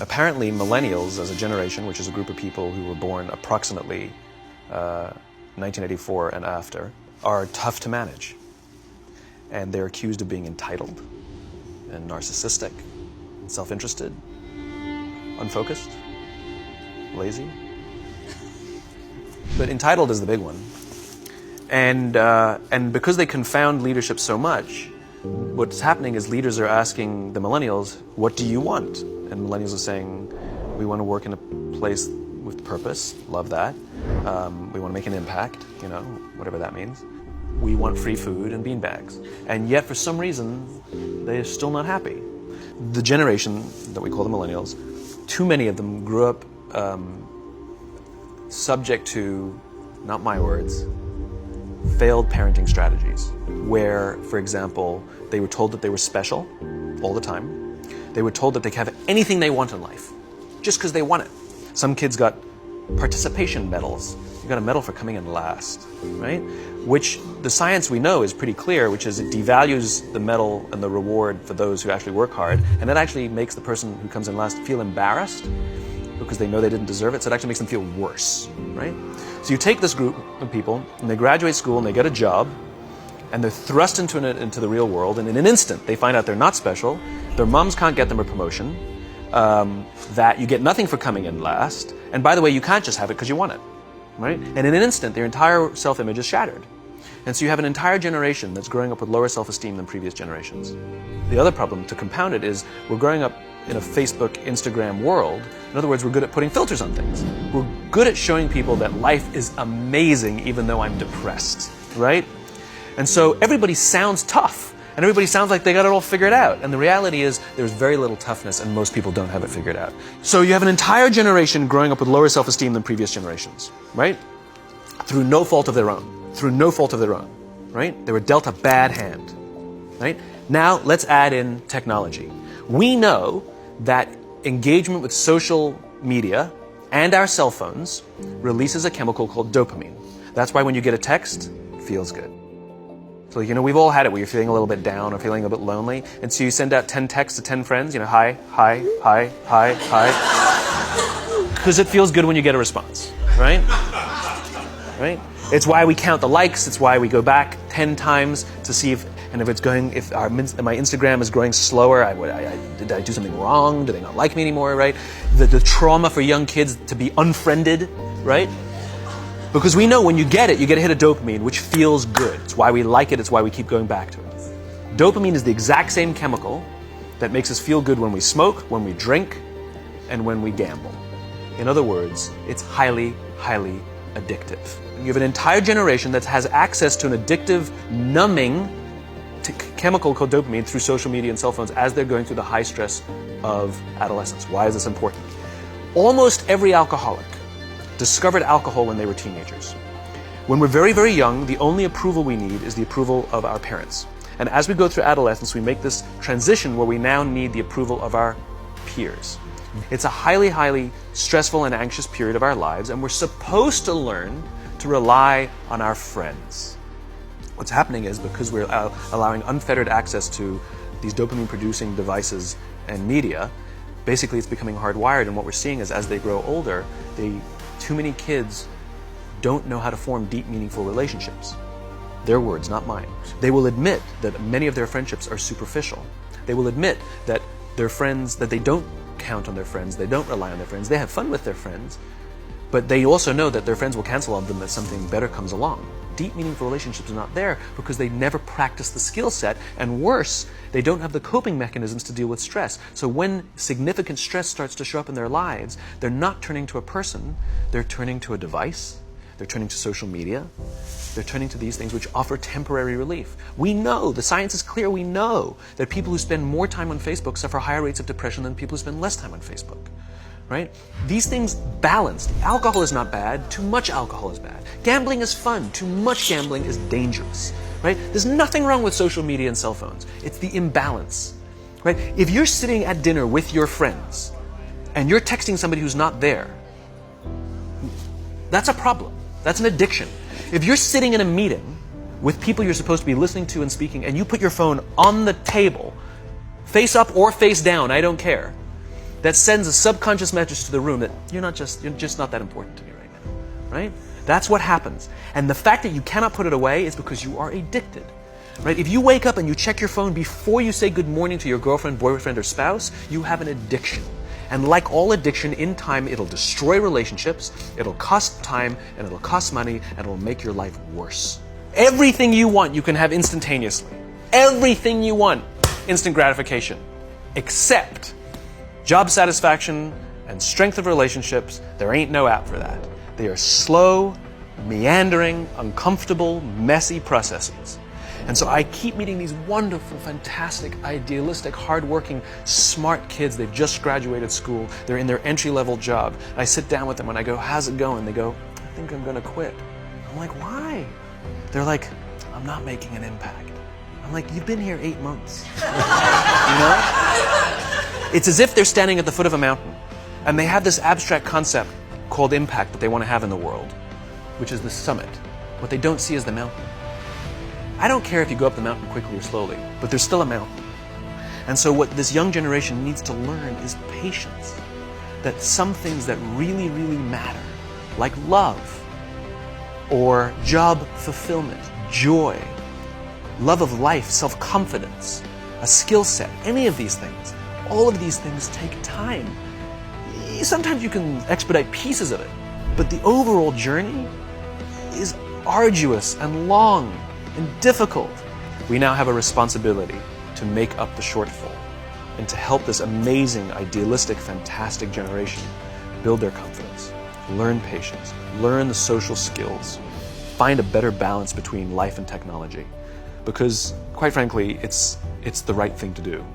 Apparently, millennials as a generation, which is a group of people who were born approximately 1984 and after, are tough to manage. And they're accused of being entitled and narcissistic, and self-interested, unfocused, lazy. But entitled is the big one. And because they confound leadership so much, what's happening is leaders are asking the millennials, what do you want? And millennials are saying, we want to work in a place with purpose, love that. We want to make an impact, whatever that means. We want free food and beanbags. And yet, for some reason, they're still not happy. The generation that we call the millennials, too many of them grew up subject to, not my words, failed parenting strategies, where, for example, they were told that they were special all the time. They were told that they could have anything they want in life, just because they want it. Some kids got participation medals. You got a medal for coming in last, right? Which the science we know is pretty clear, which is it devalues the medal and the reward for those who actually work hard, and it actually makes the person who comes in last feel embarrassed because they know they didn't deserve it, so it actually makes them feel worse, right? So you take this group of people, and they graduate school, and they get a job, and they're thrust into the real world, and in an instant, they find out they're not special, their moms can't get them a promotion, that you get nothing for coming in last, and by the way, you can't just have it because you want it, right? And in an instant, their entire self-image is shattered. And so you have an entire generation that's growing up with lower self-esteem than previous generations. The other problem, to compound it, is we're growing up in a Facebook, Instagram world. In other words, we're good at putting filters on things. We're good at showing people that life is amazing even though I'm depressed, right? And so everybody sounds tough, and everybody sounds like they got it all figured out. And the reality is there's very little toughness, and most people don't have it figured out. So you have an entire generation growing up with lower self-esteem than previous generations, right? Through no fault of their own. Through no fault of their own, right? They were dealt a bad hand, right? Now let's add in technology. We know that engagement with social media and our cell phones releases a chemical called dopamine. That's why when you get a text, it feels good. So, we've all had it where you're feeling a little bit down or feeling a bit lonely, and so you send out 10 texts to 10 friends, hi, hi, hi, hi, hi, because it feels good when you get a response, right? Right? It's why we count the likes. It's why we go back 10 times to see if my Instagram is growing slower. Did I do something wrong? Do they not like me anymore? Right? The trauma for young kids to be unfriended, right? Because we know when you get it, you get a hit of dopamine, which feels good. It's why we like it. It's why we keep going back to it. Dopamine is the exact same chemical that makes us feel good when we smoke, when we drink, and when we gamble. In other words, it's highly, highly addictive. You have an entire generation that has access to an addictive, numbing chemical called dopamine through social media and cell phones as they're going through the high stress of adolescence. Why is this important? Almost every alcoholic discovered alcohol when they were teenagers. When we're very, very young, the only approval we need is the approval of our parents. And as we go through adolescence, we make this transition where we now need the approval of our peers. It's a highly, highly stressful and anxious period of our lives, and we're supposed to learn to rely on our friends. What's happening is because we're allowing unfettered access to these dopamine-producing devices and media, basically it's becoming hardwired, and what we're seeing is as they grow older, too many kids don't know how to form deep, meaningful relationships. Their words, not mine. They will admit that many of their friendships are superficial. They will admit that their friends, that they don't count on their friends, they don't rely on their friends, they have fun with their friends, but they also know that their friends will cancel on them as something better comes along. Deep, meaningful relationships are not there because they never practice the skill set, and worse, they don't have the coping mechanisms to deal with stress. So when significant stress starts to show up in their lives, they're not turning to a person, they're turning to a device, they're turning to social media, they're turning to these things which offer temporary relief. We know, the science is clear, we know that people who spend more time on Facebook suffer higher rates of depression than people who spend less time on Facebook. Right? These things balanced. Alcohol is not bad. Too much alcohol is bad. Gambling is fun. Too much gambling is dangerous. Right? There's nothing wrong with social media and cell phones. It's the imbalance. Right? If you're sitting at dinner with your friends and you're texting somebody who's not there, that's a problem. That's an addiction. If you're sitting in a meeting with people you're supposed to be listening to and speaking, and you put your phone on the table, face up or face down, I don't care, that sends a subconscious message to the room that you're just not that important to me right now, right? That's what happens. And the fact that you cannot put it away is because you are addicted, right? If you wake up and you check your phone before you say good morning to your girlfriend, boyfriend, or spouse, you have an addiction. And like all addiction, in time, it'll destroy relationships, it'll cost time, and it'll cost money, and it'll make your life worse. Everything you want, you can have instantaneously. Everything you want, instant gratification. Except job satisfaction and strength of relationships, there ain't no app for that. They are slow, meandering, uncomfortable, messy processes. And so I keep meeting these wonderful, fantastic, idealistic, hardworking, smart kids. They've just graduated school. They're in their entry-level job. And I sit down with them and I go, how's it going? They go, I think I'm going to quit. I'm like, why? They're like, I'm not making an impact. I'm like, you've been here 8 months. You know? It's as if they're standing at the foot of a mountain and they have this abstract concept called impact that they want to have in the world, which is the summit. What they don't see is the mountain. I don't care if you go up the mountain quickly or slowly, but there's still a mountain. And so what this young generation needs to learn is patience. That some things that really, really matter, like love, or job fulfillment, joy, love of life, self-confidence, a skill set, any of these things, all of these things take time. Sometimes you can expedite pieces of it, but the overall journey is arduous and long and difficult. We now have a responsibility to make up the shortfall and to help this amazing, idealistic, fantastic generation build their confidence, learn patience, learn the social skills, find a better balance between life and technology. Because, quite frankly, it's the right thing to do.